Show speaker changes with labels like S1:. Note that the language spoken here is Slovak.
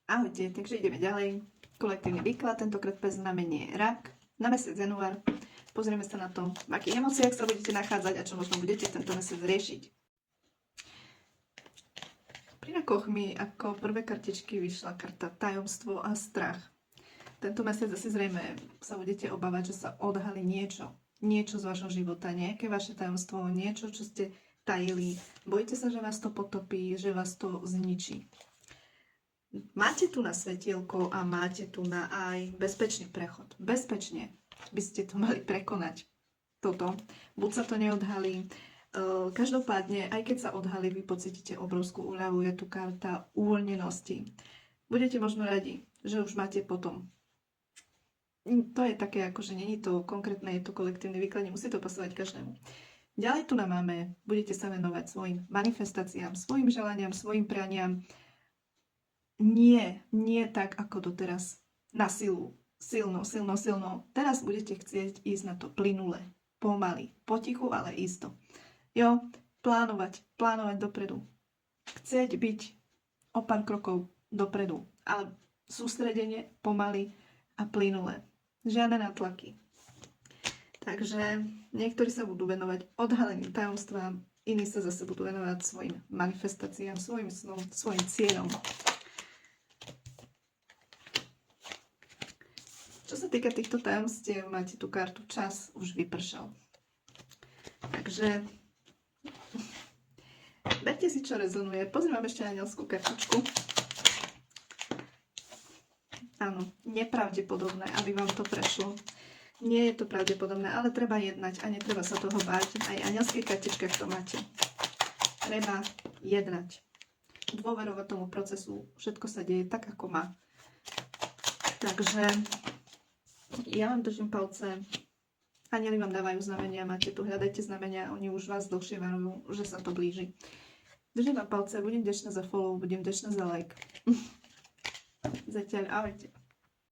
S1: Ahojte, takže ideme ďalej. Kolektívny výklad, tentokrát pre znamenie rak na mesiac január. Pozrieme sa na to, v akých emóciách sa budete nachádzať a čo možno budete tento mesiac riešiť. Pri rakoch mi ako prvé kartičky vyšla karta tajomstvo a strach. Tento mesiac asi zrejme sa budete obávať, že sa odhalí niečo z vášho života, nejaké vaše tajomstvo, niečo, čo ste tajili. Bojíte sa, že vás to potopí, že vás to zničí. Máte tu na svetielko a máte tu na aj bezpečný prechod. Bezpečne by ste to mali prekonať. Toto. Buď sa to neodhalí. Každopádne, aj keď sa odhalí, vy pocítite obrovskú úľavu. Je tu karta uvoľnenosti. Budete možno radi, že už máte potom. To je také, akože není to konkrétne, je to kolektívny výklad, nemusí to pasovať každému. Ďalej tu máme, budete sa venovať svojim manifestáciám, svojim želaniam, svojim prianiam. Nie tak ako doteraz. Na silu. Silno. Teraz budete chcieť ísť na to plynule. Pomaly. Potichu, ale isto. Jo, plánovať dopredu. Chcieť byť o pár krokov dopredu. Ale sústredenie pomaly a plynule. Žiadne nátlaky. Takže niektorí sa budú venovať odhaleniu tajomstvám, iní sa zase budú venovať svojim manifestáciám, svojim snom, svojim cieľom. Čo sa týka týchto tajomstiev, máte tú kartu čas už vypršal. Takže berte si, čo rezonuje. Pozriem ešte anielskú kartičku. Áno, nepravdepodobné, aby vám to prešlo. Nie je to pravdepodobné, ale treba jednať a netreba sa toho báť. Aj anielské kartičkách to máte. Treba jednať. Dôverovať tomu procesu. Všetko sa deje tak, ako má. Takže ja vám držím palce. Anjeli vám dávajú znamenia. Máte tu, hľadajte znamenia. Oni už vás dlhšie varujú, že sa to blíži. Držím vám palce. Budem vďačná za follow. Budem vďačná za like. Zatiaľ ahojte.